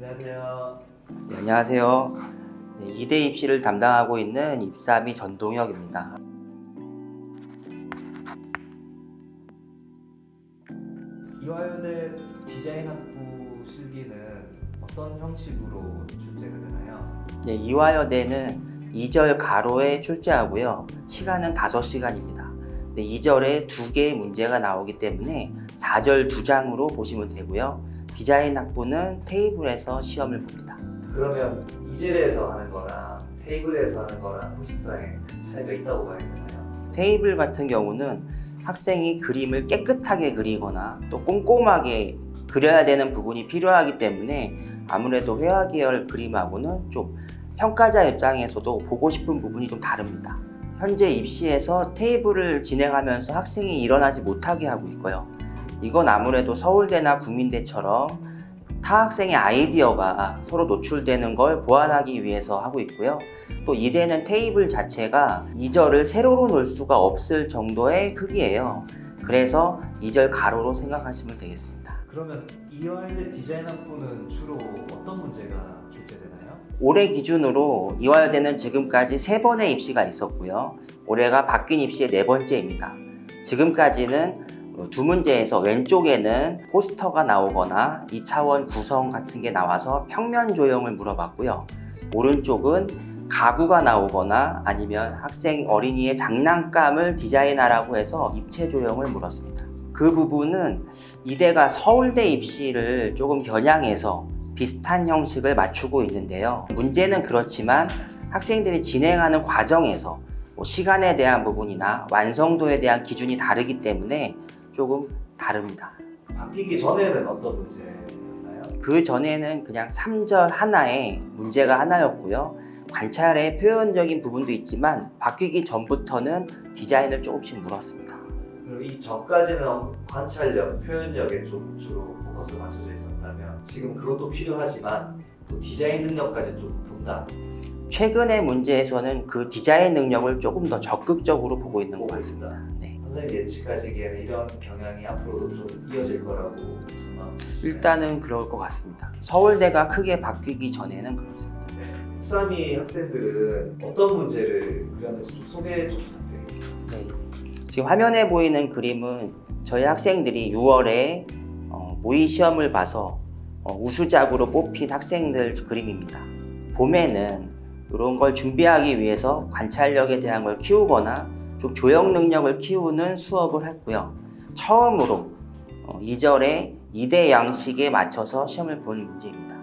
안녕하세요. 네, 안녕하세요. 네, 이대 입시를 담당하고 있는 입사미 전동혁입니다. 이화여대 디자인학부 실기는 어떤 형식으로 출제가 되나요? 네, 이화여대는 2절 가로에 출제하고요. 시간은 5시간입니다. 네, 2절에 2개의 문제가 나오기 때문에 4절 2장으로 보시면 되고요. 디자인학부는 테이블에서 시험을 봅니다. 그러면 이젤에서 하는 거랑 테이블에서 하는 거랑 형식상에 큰 차이가 있다고 봐야 되나요? 테이블 같은 경우는 학생이 그림을 깨끗하게 그리거나 또 꼼꼼하게 그려야 되는 부분이 필요하기 때문에 아무래도 회화 계열 그림하고는 좀 평가자 입장에서도 보고 싶은 부분이 좀 다릅니다. 현재 입시에서 테이블을 진행하면서 학생이 일어나지 못하게 하고 있고요. 이건 아무래도 서울대나 국민대처럼 타 학생의 아이디어가 서로 노출되는 걸 보완하기 위해서 하고 있고요. 또 이대는 테이블 자체가 2절을 세로로 놓을 수가 없을 정도의 크기예요. 그래서 2절 가로로 생각하시면 되겠습니다. 그러면 이화여대 디자인학부는 주로 어떤 문제가 출제되나요? 올해 기준으로 이화여대는 지금까지 3번의 입시가 있었고요. 올해가 바뀐 입시의 4번째입니다. 지금까지는 2문제에서 왼쪽에는 포스터가 나오거나 2차원 구성 같은 게 나와서 평면 조형을 물어봤고요. 오른쪽은 가구가 나오거나 아니면 학생 어린이의 장난감을 디자인하라고 해서 입체 조형을 물었습니다. 그 부분은 이대가 서울대 입시를 조금 겨냥해서 비슷한 형식을 맞추고 있는데요. 문제는 그렇지만 학생들이 진행하는 과정에서 시간에 대한 부분이나 완성도에 대한 기준이 다르기 때문에 조금 다릅니다. 바뀌기 전에는 어떤 문제였나요? 그 전에는 그냥 3절 하나에 문제가 하나였고요. 관찰의 표현적인 부분도 있지만 바뀌기 전부터는 디자인을 조금씩 물었습니다. 그럼 이 전까지는 관찰력, 표현력에 좀 주로 포커스가 맞춰져 있었다면 지금 그것도 필요하지만 또 디자인 능력까지 좀 본다. 최근의 문제에서는 그 디자인 능력을 조금 더 적극적으로 보고 있는 것 같습니다. 네. 선생님 예측하시기에는 이런 경향이 앞으로도 좀 이어질 거라고 전망하시나요? 일단은 그럴 것 같습니다. 서울대가 크게 바뀌기 전에는 그렇습니다. 네. 13위 학생들은 어떤 문제를 그렸는지 좀 소개 좀 부탁드립니다. 네. 지금 화면에 보이는 그림은 저희 학생들이 6월에 모의 시험을 봐서 우수작으로 뽑힌 학생들 그림입니다. 봄에는 이런 걸 준비하기 위해서 관찰력에 대한 걸 키우거나 좀 조형 능력을 키우는 수업을 했고요. 처음으로 2절에 2대 양식에 맞춰서 시험을 본 문제입니다.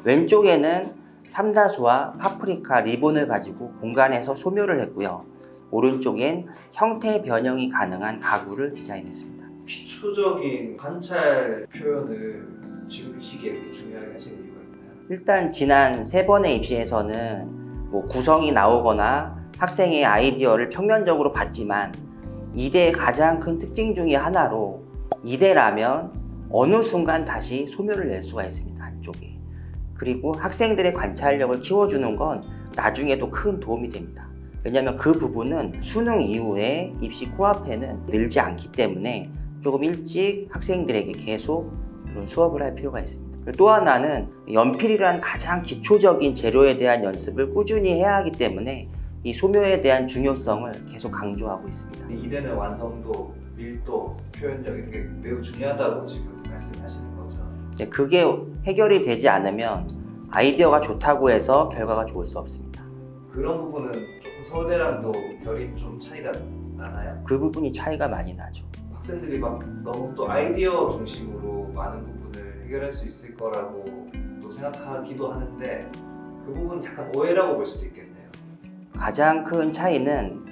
왼쪽에는 삼다수와 파프리카 리본을 가지고 공간에서 소묘를 했고요. 오른쪽엔 형태 변형이 가능한 가구를 디자인했습니다. 기초적인 관찰 표현을 지금 이 시기에 이렇게 중요하게 하시는 이유가 있나요? 일단 지난 3번의 입시에서는 구성이 나오거나 학생의 아이디어를 평면적으로 봤지만 이대의 가장 큰 특징 중에 하나로 이대라면 어느 순간 다시 소묘를 낼 수가 있습니다. 한쪽에. 그리고 학생들의 관찰력을 키워주는 건 나중에도 큰 도움이 됩니다. 왜냐하면 그 부분은 수능 이후에 입시 코앞에는 늘지 않기 때문에 조금 일찍 학생들에게 계속 이런 수업을 할 필요가 있습니다. 그리고 또 하나는 연필이란 가장 기초적인 재료에 대한 연습을 꾸준히 해야 하기 때문에 이 소묘에 대한 중요성을 계속 강조하고 있습니다. 이대는 완성도, 밀도, 표현력 이런 게 매우 중요하다고 지금 말씀하시는 거죠. 이제 그게 해결이 되지 않으면 아이디어가 좋다고 해서 결과가 좋을 수 없습니다. 그런 부분은 조금 서울대랑도 결이 좀 차이가 나나요? 그 부분이 차이가 많이 나죠. 학생들이 막 너무 또 아이디어 중심으로 많은 부분을 해결할 수 있을 거라고 또 생각하기도 하는데 그 부분은 약간 오해라고 볼 수도 있겠네요. 가장 큰 차이는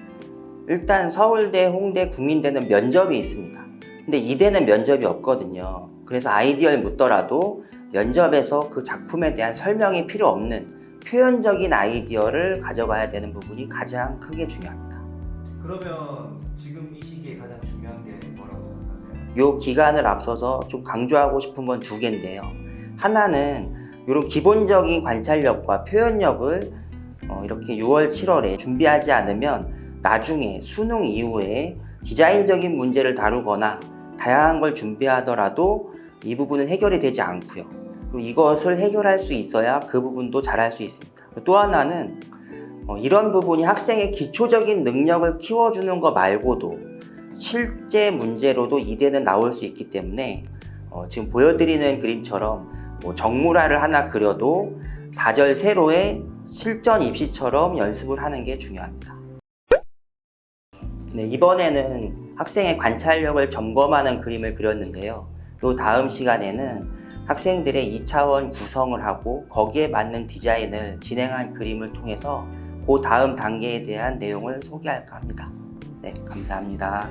일단 서울대, 홍대, 국민대는 면접이 있습니다. 근데 이대는 면접이 없거든요. 그래서 아이디어를 묻더라도 면접에서 그 작품에 대한 설명이 필요 없는 표현적인 아이디어를 가져가야 되는 부분이 가장 크게 중요합니다. 그러면 지금 이 시기에 가장 중요한 게 뭐라고 생각하세요? 이 기간을 앞서서 좀 강조하고 싶은 건 2개인데요. 하나는 이런 기본적인 관찰력과 표현력을 이렇게 6월, 7월에 준비하지 않으면 나중에 수능 이후에 디자인적인 문제를 다루거나 다양한 걸 준비하더라도 이 부분은 해결이 되지 않고요. 또 이것을 해결할 수 있어야 그 부분도 잘할 수 있습니다. 또 하나는 이런 부분이 학생의 기초적인 능력을 키워주는 것 말고도 실제 문제로도 이대는 나올 수 있기 때문에 지금 보여드리는 그림처럼 정물화를 하나 그려도 4절 세로의 실전 입시처럼 연습을 하는 게 중요합니다. 네, 이번에는 학생의 관찰력을 점검하는 그림을 그렸는데요. 또 다음 시간에는 학생들의 2차원 구성을 하고 거기에 맞는 디자인을 진행한 그림을 통해서 그 다음 단계에 대한 내용을 소개할까 합니다. 네, 감사합니다.